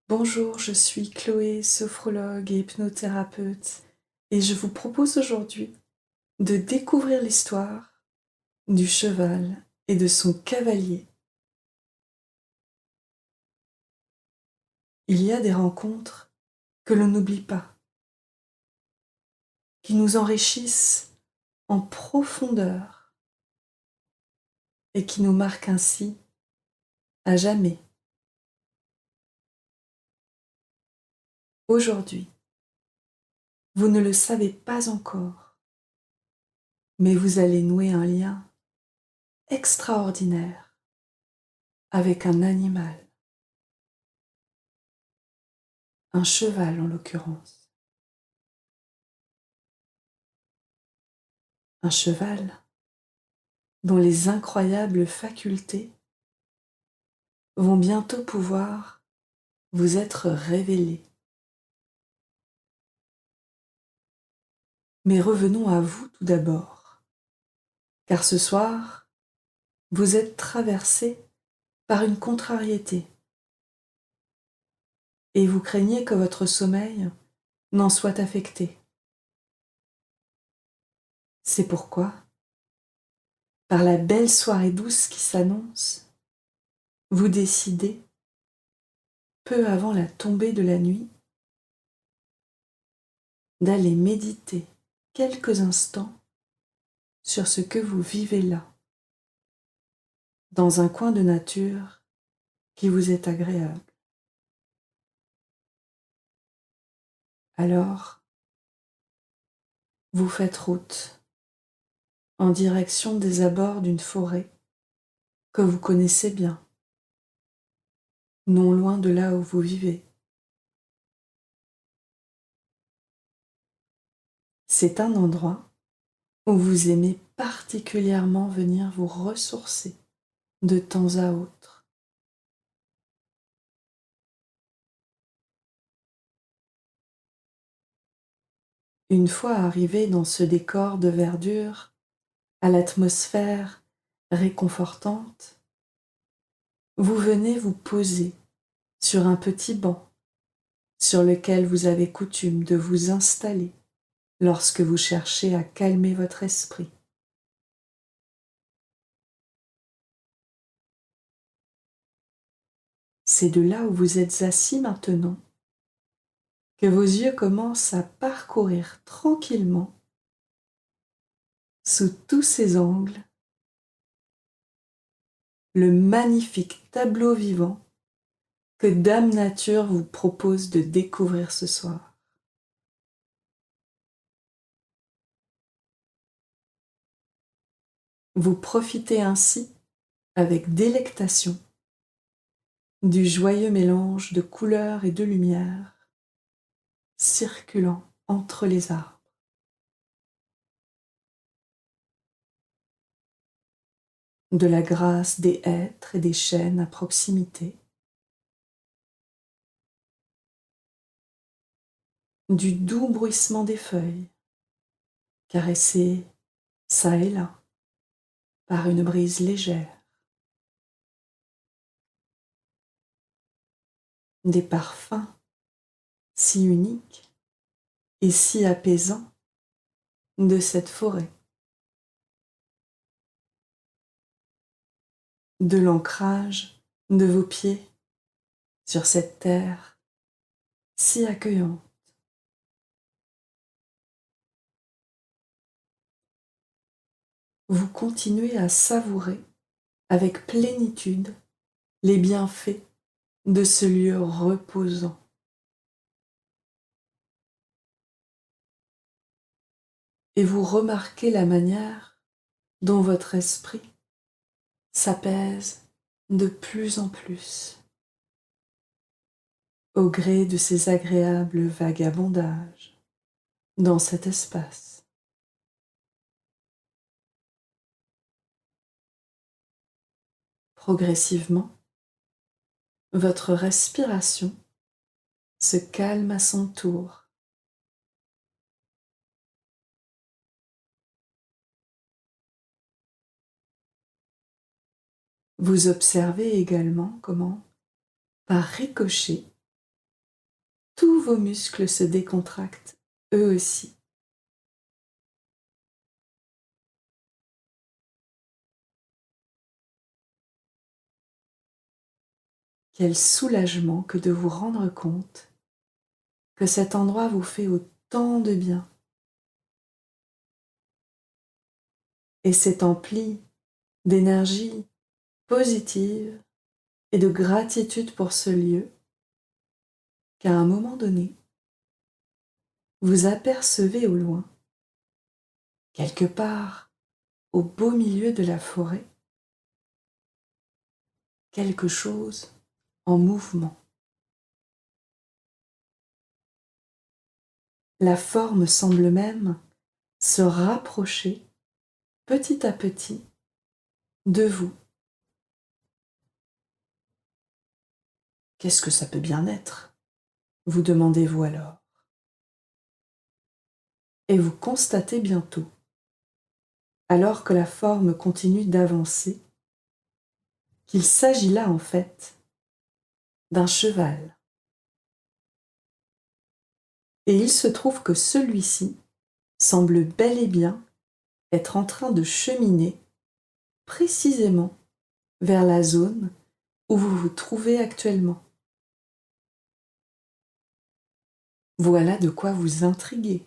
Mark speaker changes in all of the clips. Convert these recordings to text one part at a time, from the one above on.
Speaker 1: Bonjour, je suis Chloé, sophrologue et hypnothérapeute, et je vous propose aujourd'hui de découvrir l'histoire du cheval et de son cavalier. Il y a des rencontres que l'on n'oublie pas, qui nous enrichissent en profondeur et qui nous marquent ainsi à jamais. Aujourd'hui, vous ne le savez pas encore, mais vous allez nouer un lien extraordinaire avec un animal, un cheval en l'occurrence. Un cheval dont les incroyables facultés vont bientôt pouvoir vous être révélées. Mais revenons à vous tout d'abord, car ce soir, vous êtes traversé par une contrariété et vous craignez que votre sommeil n'en soit affecté. C'est pourquoi, par la belle soirée douce qui s'annonce, vous décidez, peu avant la tombée de la nuit, d'aller méditer quelques instants sur ce que vous vivez là, dans un coin de nature qui vous est agréable. Alors, vous faites route en direction des abords d'une forêt que vous connaissez bien, non loin de là où vous vivez. C'est un endroit où vous aimez particulièrement venir vous ressourcer de temps à autre. Une fois arrivé dans ce décor de verdure, à l'atmosphère réconfortante, vous venez vous poser sur un petit banc sur lequel vous avez coutume de vous installer lorsque vous cherchez à calmer votre esprit. C'est de là où vous êtes assis maintenant que vos yeux commencent à parcourir tranquillement, sous tous ses angles, le magnifique tableau vivant que Dame Nature vous propose de découvrir ce soir. Vous profitez ainsi, avec délectation, du joyeux mélange de couleurs et de lumière circulant entre les arbres. De la grâce des hêtres et des chênes à proximité, du doux bruissement des feuilles, caressées çà et là par une brise légère, des parfums si uniques et si apaisants de cette forêt, de l'ancrage de vos pieds sur cette terre si accueillante. Vous continuez à savourer avec plénitude les bienfaits de ce lieu reposant. Et vous remarquez la manière dont votre esprit s'apaise de plus en plus au gré de ces agréables vagabondages dans cet espace. Progressivement, votre respiration se calme à son tour. Vous observez également comment, par ricochet, vos muscles se décontractent, eux aussi. Quel soulagement que de vous rendre compte que cet endroit vous fait autant de bien et s'est empli d'énergie positive et de gratitude pour ce lieu qu'à un moment donné, vous apercevez au loin, quelque part au beau milieu de la forêt, quelque chose en mouvement. La forme semble même se rapprocher petit à petit de vous. Qu'est-ce que ça peut bien être? Vous demandez-vous alors. Et vous constatez bientôt, alors que la forme continue d'avancer, qu'il s'agit là en fait d'un cheval. Et il se trouve que celui-ci semble bel et bien être en train de cheminer précisément vers la zone où vous vous trouvez actuellement. Voilà de quoi vous intriguer.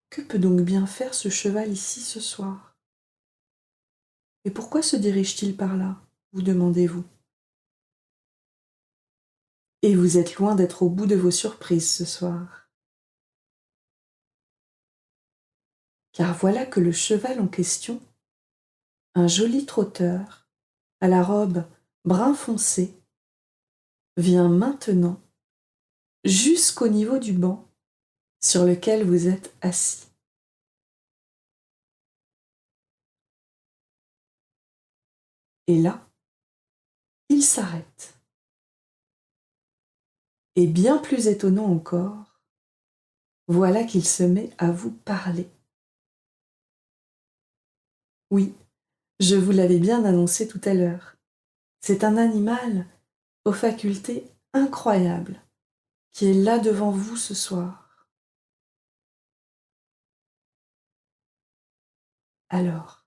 Speaker 1: Que peut donc bien faire ce cheval ici ce soir? Et pourquoi se dirige-t-il par là, vous demandez-vous? Et vous êtes loin d'être au bout de vos surprises ce soir. Car voilà que le cheval en question, un joli trotteur, à la robe brun foncé, vient maintenant jusqu'au niveau du banc sur lequel vous êtes assis. Et là, il s'arrête. Et bien plus étonnant encore, voilà qu'il se met à vous parler. Oui, je vous l'avais bien annoncé tout à l'heure. C'est un animal aux facultés incroyables qui est là devant vous ce soir. Alors,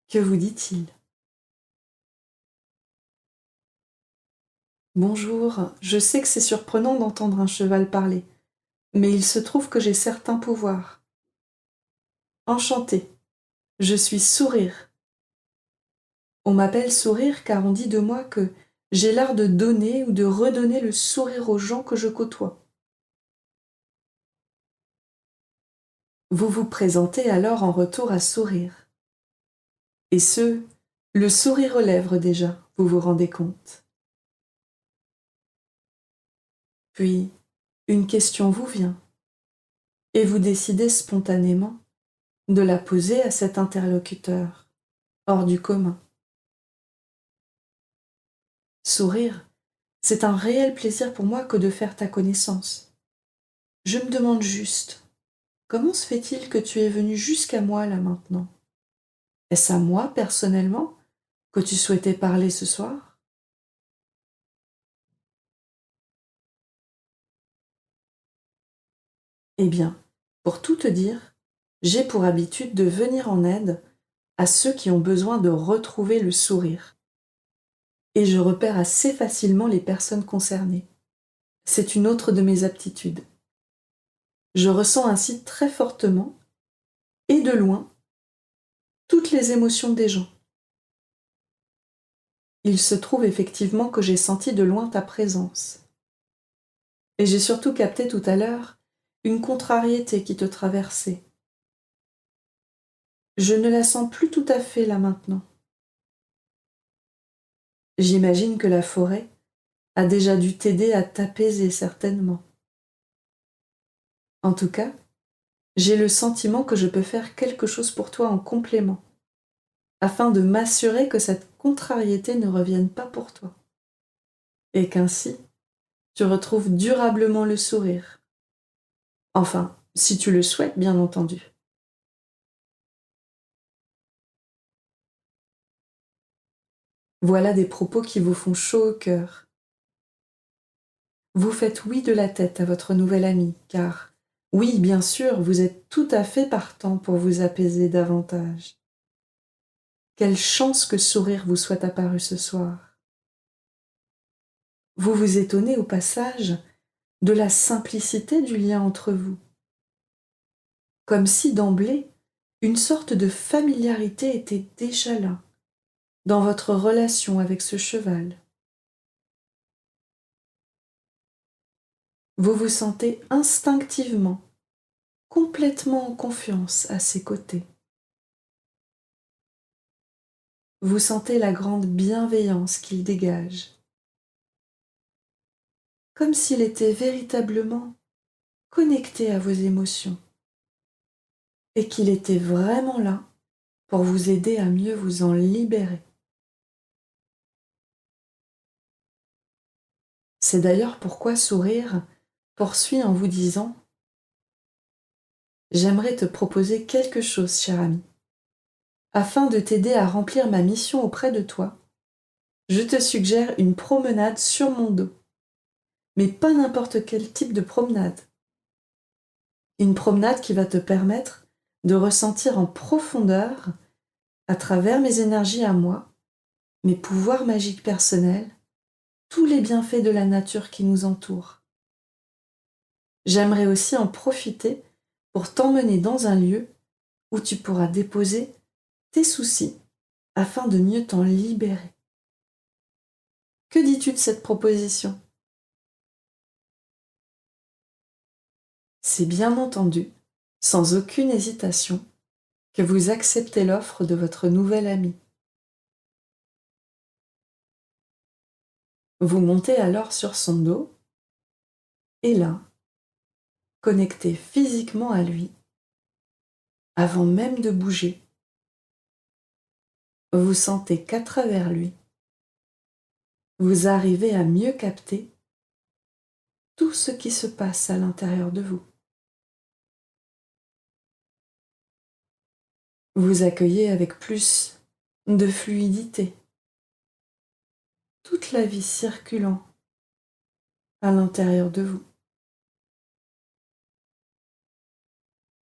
Speaker 1: que vous dit-il? Bonjour, je sais que c'est surprenant d'entendre un cheval parler, mais il se trouve que j'ai certains pouvoirs. Enchantée, je suis Sourire. On m'appelle Sourire car on dit de moi que j'ai l'art de donner ou de redonner le sourire aux gens que je côtoie. Vous vous présentez alors en retour à Sourire. Et ce, le sourire aux lèvres déjà, vous vous rendez compte. Puis, une question vous vient, et vous décidez spontanément de la poser à cet interlocuteur, hors du commun. Sourire, c'est un réel plaisir pour moi que de faire ta connaissance. Je me demande juste, comment se fait-il que tu es venu jusqu'à moi là maintenant? Est-ce à moi, personnellement, que tu souhaitais parler ce soir? Eh bien, pour tout te dire, j'ai pour habitude de venir en aide à ceux qui ont besoin de retrouver le sourire. Et je repère assez facilement les personnes concernées. C'est une autre de mes aptitudes. Je ressens ainsi très fortement, et de loin, toutes les émotions des gens. Il se trouve effectivement que j'ai senti de loin ta présence. Et j'ai surtout capté tout à l'heure une contrariété qui te traversait. Je ne la sens plus tout à fait là maintenant. J'imagine que la forêt a déjà dû t'aider à t'apaiser certainement. En tout cas, j'ai le sentiment que je peux faire quelque chose pour toi en complément, afin de m'assurer que cette contrariété ne revienne pas pour toi, et qu'ainsi tu retrouves durablement le sourire. Enfin, si tu le souhaites, bien entendu. Voilà des propos qui vous font chaud au cœur. Vous faites oui de la tête à votre nouvel ami, car oui, bien sûr, vous êtes tout à fait partant pour vous apaiser davantage. Quelle chance que sourire vous soit apparu ce soir. Vous vous étonnez au passage de la simplicité du lien entre vous, comme si d'emblée, une sorte de familiarité était déjà là, dans votre relation avec ce cheval. Vous vous sentez instinctivement, complètement en confiance à ses côtés. Vous sentez la grande bienveillance qu'il dégage, comme s'il était véritablement connecté à vos émotions et qu'il était vraiment là pour vous aider à mieux vous en libérer. C'est d'ailleurs pourquoi Sourire poursuit en vous disant: j'aimerais te proposer quelque chose, cher ami. Afin de t'aider à remplir ma mission auprès de toi, je te suggère une promenade sur mon dos. Mais pas n'importe quel type de promenade. Une promenade qui va te permettre de ressentir en profondeur, à travers mes énergies à moi, mes pouvoirs magiques personnels, tous les bienfaits de la nature qui nous entoure. J'aimerais aussi en profiter pour t'emmener dans un lieu où tu pourras déposer tes soucis afin de mieux t'en libérer. Que dis-tu de cette proposition? C'est bien entendu, sans aucune hésitation, que vous acceptez l'offre de votre nouvel ami. Vous montez alors sur son dos et là, connecté physiquement à lui, avant même de bouger, vous sentez qu'à travers lui, vous arrivez à mieux capter tout ce qui se passe à l'intérieur de vous. Vous accueillez avec plus de fluidité toute la vie circulant à l'intérieur de vous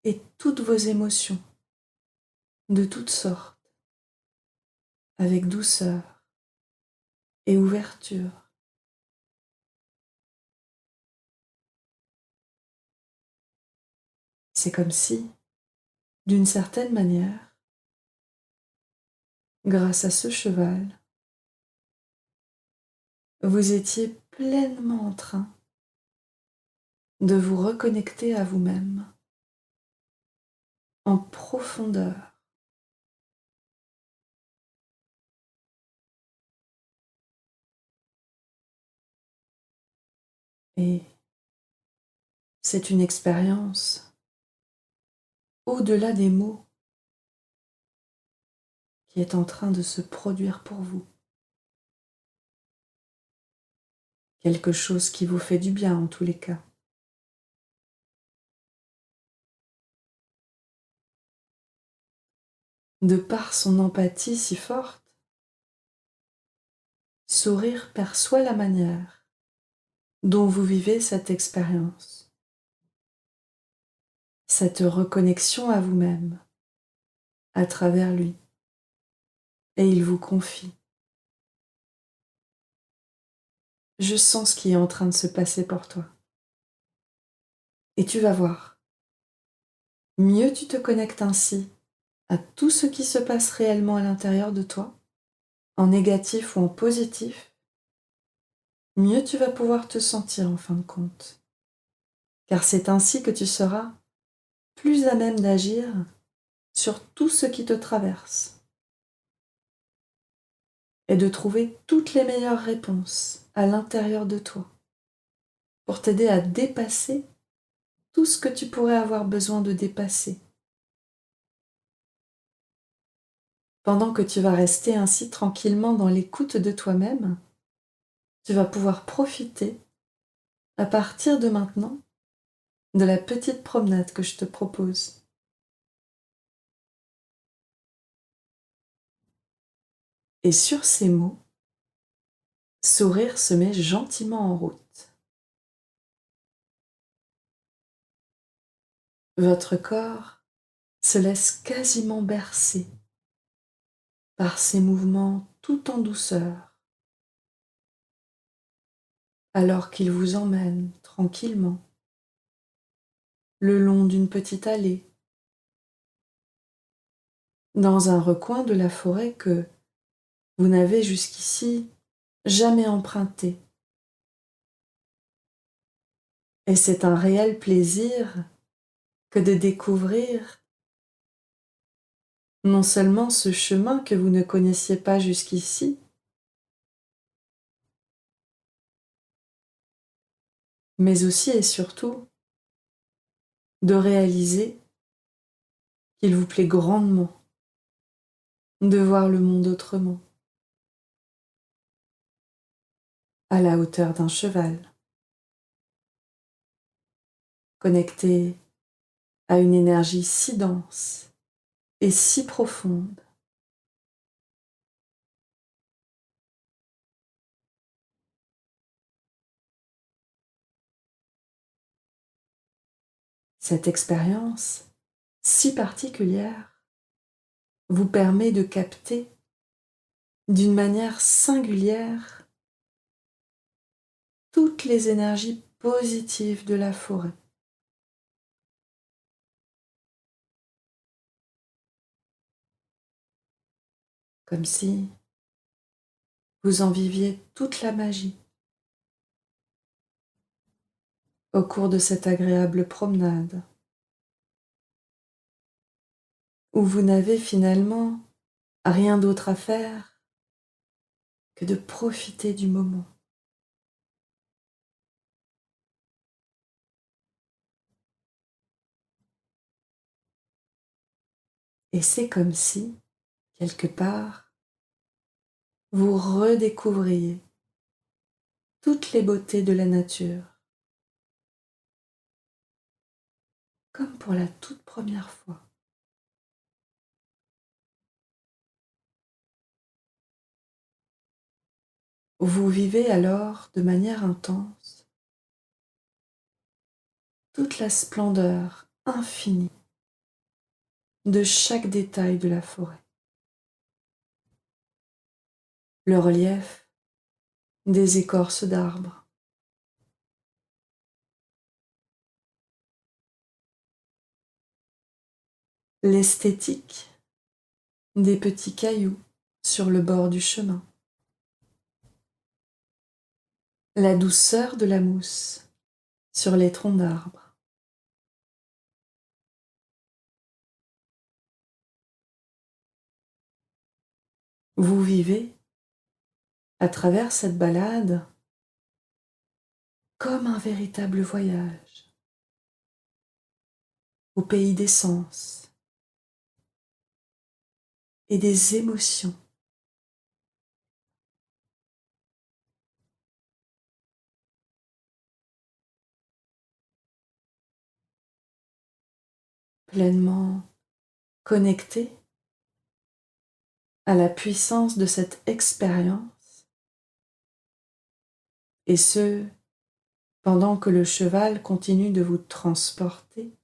Speaker 1: et toutes vos émotions de toutes sortes, avec douceur et ouverture. C'est comme si, d'une certaine manière, grâce à ce cheval, vous étiez pleinement en train de vous reconnecter à vous-même en profondeur. Et c'est une expérience au-delà des mots qui est en train de se produire pour vous. Quelque chose qui vous fait du bien en tous les cas. De par son empathie si forte, Sourire perçoit la manière dont vous vivez cette expérience, cette reconnexion à vous-même à travers lui, et il vous confie: je sens ce qui est en train de se passer pour toi. Et tu vas voir, mieux tu te connectes ainsi à tout ce qui se passe réellement à l'intérieur de toi, en négatif ou en positif, mieux tu vas pouvoir te sentir en fin de compte. Car c'est ainsi que tu seras plus à même d'agir sur tout ce qui te traverse et de trouver toutes les meilleures réponses à l'intérieur de toi pour t'aider à dépasser tout ce que tu pourrais avoir besoin de dépasser. Pendant que tu vas rester ainsi tranquillement dans l'écoute de toi-même, tu vas pouvoir profiter, à partir de maintenant, de la petite promenade que je te propose. Et sur ces mots, Sourire se met gentiment en route. Votre corps se laisse quasiment bercer par ces mouvements tout en douceur, alors qu'il vous emmène tranquillement le long d'une petite allée, dans un recoin de la forêt que vous n'avez jusqu'ici jamais emprunté. Et c'est un réel plaisir que de découvrir non seulement ce chemin que vous ne connaissiez pas jusqu'ici, mais aussi et surtout de réaliser qu'il vous plaît grandement de voir le monde autrement, à la hauteur d'un cheval, connecté à une énergie si dense et si profonde. Cette expérience si particulière vous permet de capter d'une manière singulière toutes les énergies positives de la forêt. Comme si vous en viviez toute la magie au cours de cette agréable promenade, où vous n'avez finalement rien d'autre à faire que de profiter du moment. Et c'est comme si, quelque part, vous redécouvriez toutes les beautés de la nature, comme pour la toute première fois. Vous vivez alors de manière intense toute la splendeur infinie de chaque détail de la forêt. Le relief des écorces d'arbres, l'esthétique des petits cailloux sur le bord du chemin, la douceur de la mousse sur les troncs d'arbres. Vous vivez, à travers cette balade, comme un véritable voyage au pays des sens et des émotions. Pleinement connecté à la puissance de cette expérience, et ce, pendant que le cheval continue de vous transporter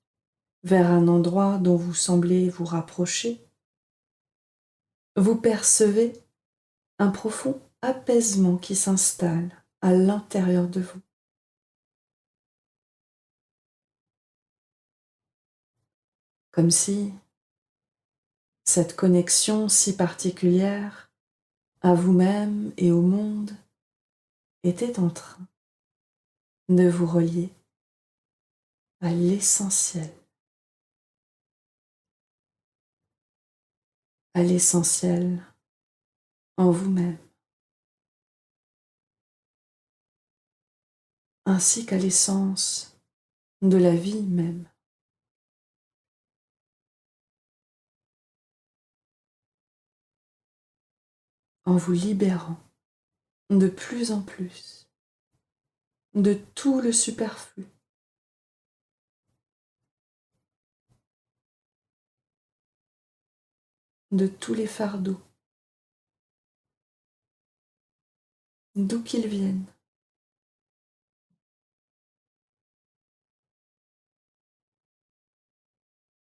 Speaker 1: vers un endroit dont vous semblez vous rapprocher. Vous percevez un profond apaisement qui s'installe à l'intérieur de vous, comme si cette connexion si particulière à vous-même et au monde était en train de vous relier à l'essentiel en vous-même, ainsi qu'à l'essence de la vie même, en vous libérant de plus en plus de tout le superflu, de tous les fardeaux, d'où qu'ils viennent,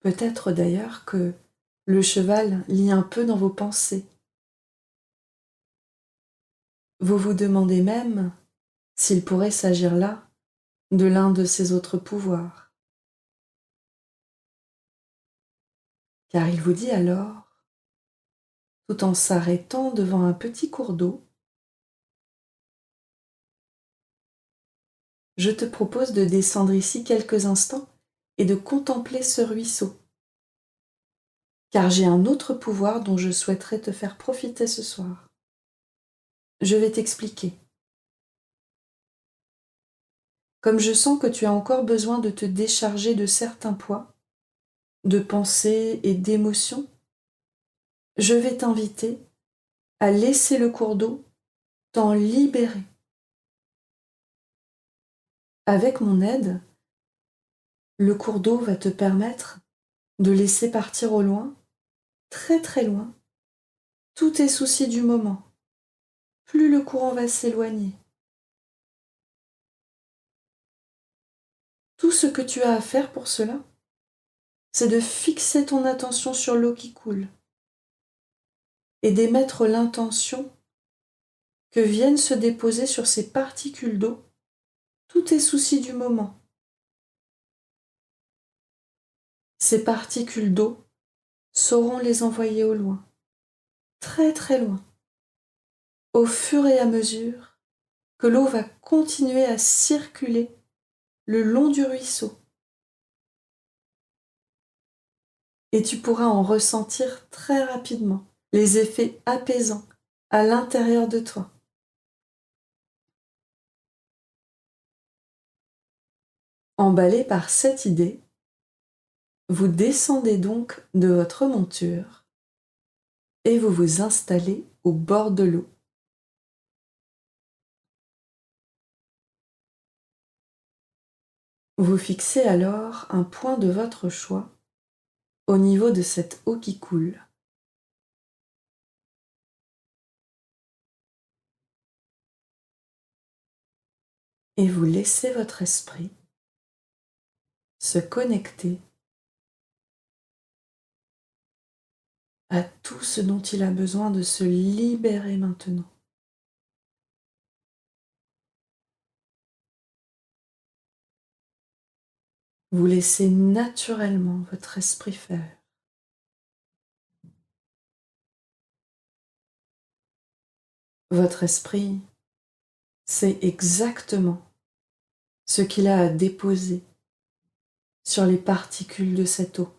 Speaker 1: Peut-être d'ailleurs que le cheval lit un peu dans vos pensées. Vous vous demandez même s'il pourrait s'agir là de l'un de ses autres pouvoirs. Car il vous dit alors, tout en s'arrêtant devant un petit cours d'eau, je te propose de descendre ici quelques instants et de contempler ce ruisseau, car j'ai un autre pouvoir dont je souhaiterais te faire profiter ce soir. Je vais t'expliquer. Comme je sens que tu as encore besoin de te décharger de certains poids, de pensées et d'émotions, je vais t'inviter à laisser le cours d'eau t'en libérer. Avec mon aide, le cours d'eau va te permettre de laisser partir au loin, très très loin, tous tes soucis du moment. Plus le courant va s'éloigner. Tout ce que tu as à faire pour cela, c'est de fixer ton attention sur l'eau qui coule et d'émettre l'intention que viennent se déposer sur ces particules d'eau tous tes soucis du moment. Ces particules d'eau sauront les envoyer au loin, très très loin, au fur et à mesure que l'eau va continuer à circuler le long du ruisseau. Et tu pourras en ressentir très rapidement les effets apaisants à l'intérieur de toi. Emballé par cette idée, vous descendez donc de votre monture et vous vous installez au bord de l'eau. Vous fixez alors un point de votre choix au niveau de cette eau qui coule. Et vous laissez votre esprit se connecter à tout ce dont il a besoin de se libérer maintenant. Vous laissez naturellement votre esprit faire. Votre esprit sait exactement ce qu'il a à déposer sur les particules de cette eau.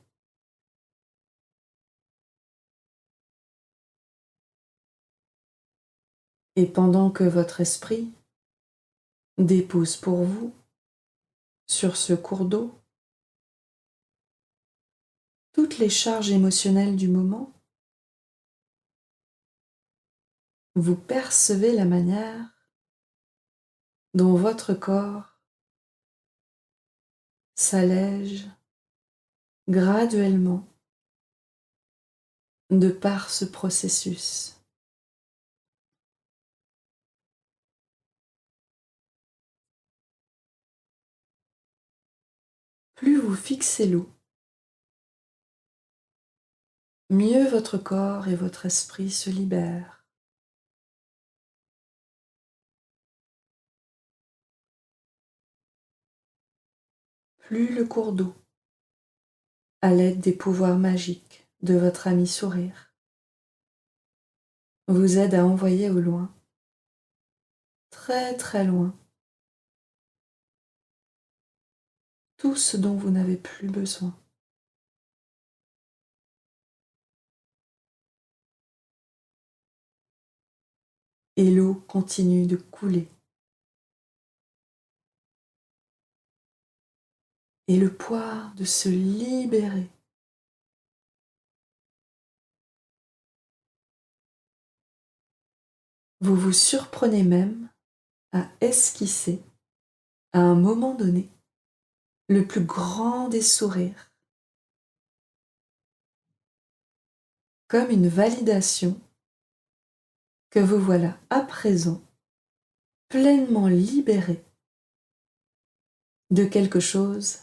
Speaker 1: Et pendant que votre esprit dépose pour vous sur ce cours d'eau toutes les charges émotionnelles du moment, vous percevez la manière dont votre corps s'allège graduellement de par ce processus. Plus vous fixez l'eau, mieux votre corps et votre esprit se libèrent. Plus le cours d'eau, à l'aide des pouvoirs magiques de votre ami sourire, vous aide à envoyer au loin, très très loin, tout ce dont vous n'avez plus besoin. Et l'eau continue de couler. Et le poids de se libérer. Vous vous surprenez même à esquisser, à un moment donné, le plus grand des sourires, comme une validation que vous voilà à présent pleinement libéré de quelque chose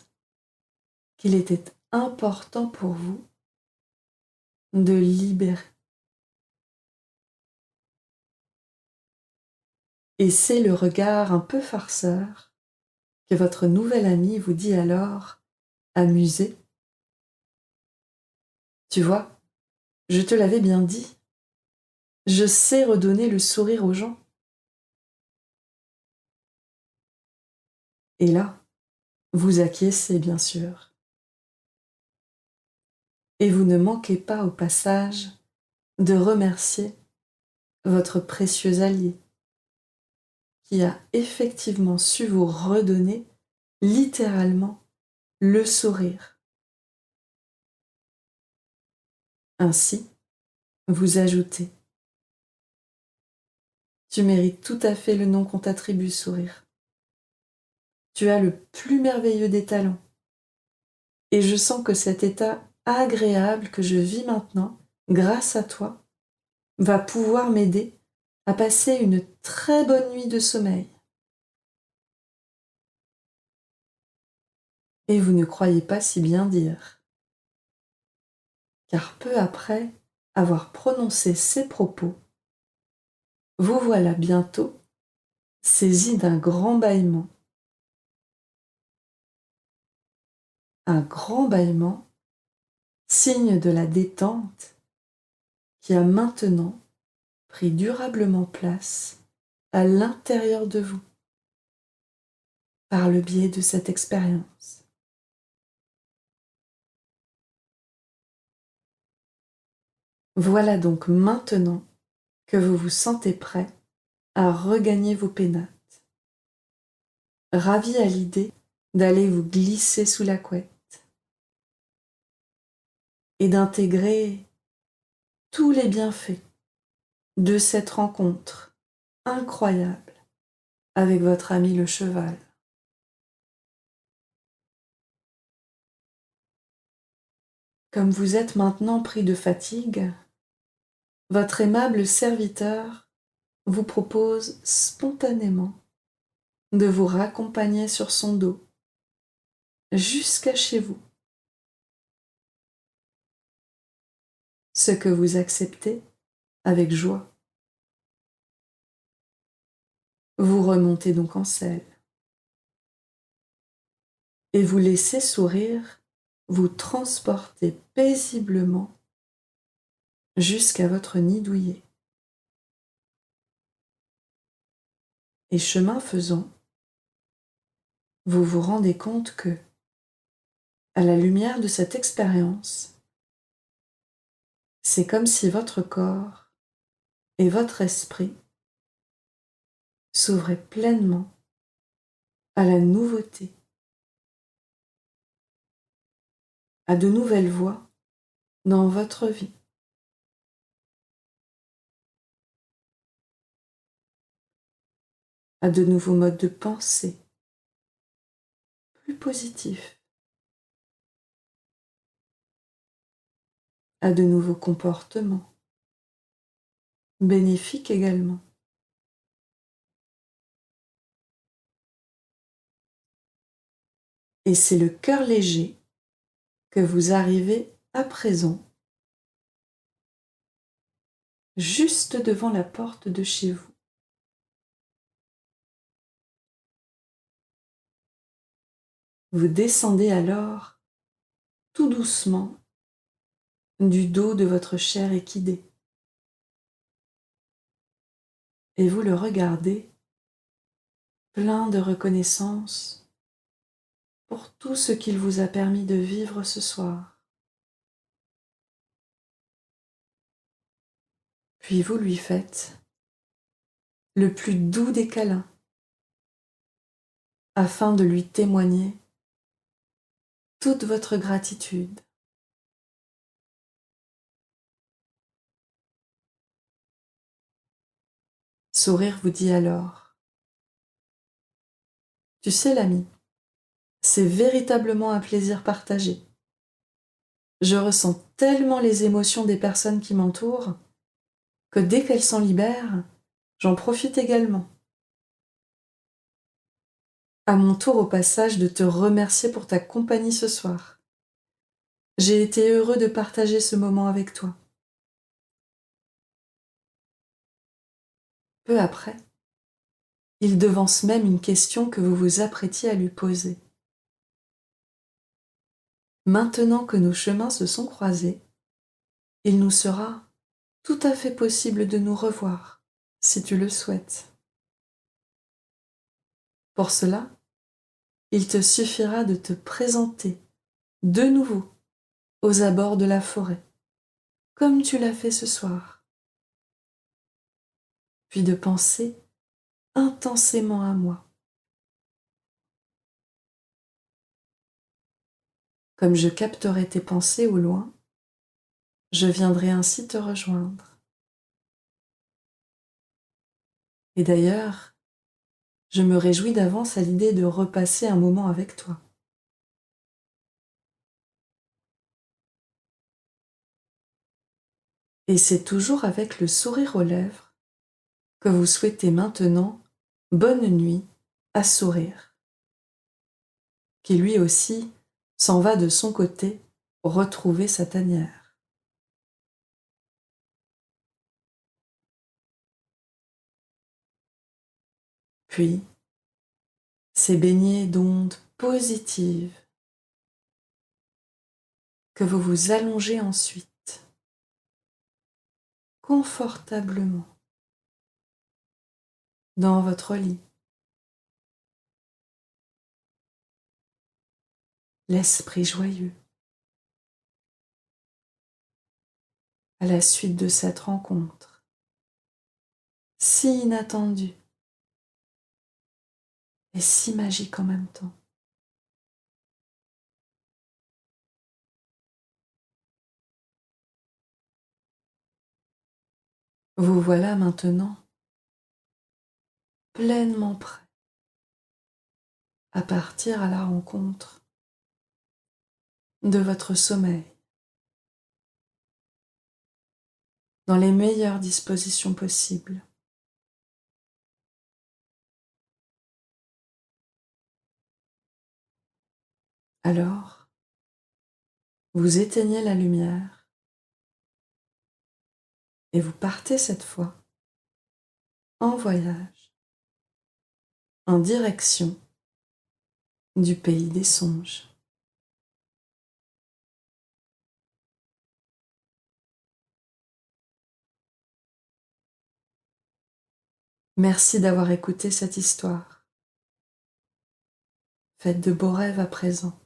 Speaker 1: qu'il était important pour vous de libérer. Et c'est le regard un peu farceur que votre nouvel ami vous dit alors, amusé. Tu vois, je te l'avais bien dit, je sais redonner le sourire aux gens. Et là, vous acquiescez bien sûr. Et vous ne manquez pas au passage de remercier votre précieux allié qui a effectivement su vous redonner littéralement le sourire. Ainsi, vous ajoutez: tu mérites tout à fait le nom qu'on t'attribue, sourire. Tu as le plus merveilleux des talents. Et je sens que cet état agréable que je vis maintenant, grâce à toi, va pouvoir m'aider à passer une très bonne nuit de sommeil. Et vous ne croyez pas si bien dire, car peu après avoir prononcé ces propos, vous voilà bientôt saisi d'un grand bâillement. Un grand bâillement, signe de la détente qui a maintenant pris durablement place à l'intérieur de vous par le biais de cette expérience. Voilà donc maintenant que vous vous sentez prêt à regagner vos pénates, ravi à l'idée d'aller vous glisser sous la couette et d'intégrer tous les bienfaits de cette rencontre incroyable avec votre ami le cheval. Comme vous êtes maintenant pris de fatigue, votre aimable serviteur vous propose spontanément de vous raccompagner sur son dos jusqu'à chez vous, ce que vous acceptez avec joie. Vous remontez donc en selle et vous laissez sourire vous transporter paisiblement jusqu'à votre nid douillet. Et chemin faisant, vous vous rendez compte que, à la lumière de cette expérience, c'est comme si votre corps et votre esprit s'ouvraient pleinement à la nouveauté, à de nouvelles voies dans votre vie. À de nouveaux modes de pensée plus positifs, à de nouveaux comportements bénéfiques également. Et c'est le cœur léger que vous arrivez à présent juste devant la porte de chez vous. Vous descendez alors tout doucement du dos de votre cher équidé et vous le regardez plein de reconnaissance pour tout ce qu'il vous a permis de vivre ce soir. Puis vous lui faites le plus doux des câlins afin de lui témoigner toute votre gratitude. Sourire vous dit alors: tu sais l'ami, c'est véritablement un plaisir partagé. Je ressens tellement les émotions des personnes qui m'entourent que dès qu'elles s'en libèrent, j'en profite également. À mon tour au passage de te remercier pour ta compagnie ce soir. J'ai été heureux de partager ce moment avec toi. Peu après, il devance même une question que vous vous apprêtiez à lui poser. Maintenant que nos chemins se sont croisés, il nous sera tout à fait possible de nous revoir, si tu le souhaites. Pour cela, il te suffira de te présenter de nouveau aux abords de la forêt, comme tu l'as fait ce soir, puis de penser intensément à moi. Comme je capterai tes pensées au loin, je viendrai ainsi te rejoindre. Et d'ailleurs, je me réjouis d'avance à l'idée de repasser un moment avec toi. Et c'est toujours avec le sourire aux lèvres que vous souhaitez maintenant bonne nuit à Sourire, qui lui aussi s'en va de son côté retrouver sa tanière. Puis, c'est baigné d'ondes positives que vous vous allongez ensuite confortablement dans votre lit, l'esprit joyeux, à la suite de cette rencontre si inattendue et si magique en même temps. Vous voilà maintenant pleinement prêt à partir à la rencontre de votre sommeil dans les meilleures dispositions possibles. Alors, vous éteignez la lumière et vous partez cette fois en voyage en direction du pays des songes. Merci d'avoir écouté cette histoire. Faites de beaux rêves à présent.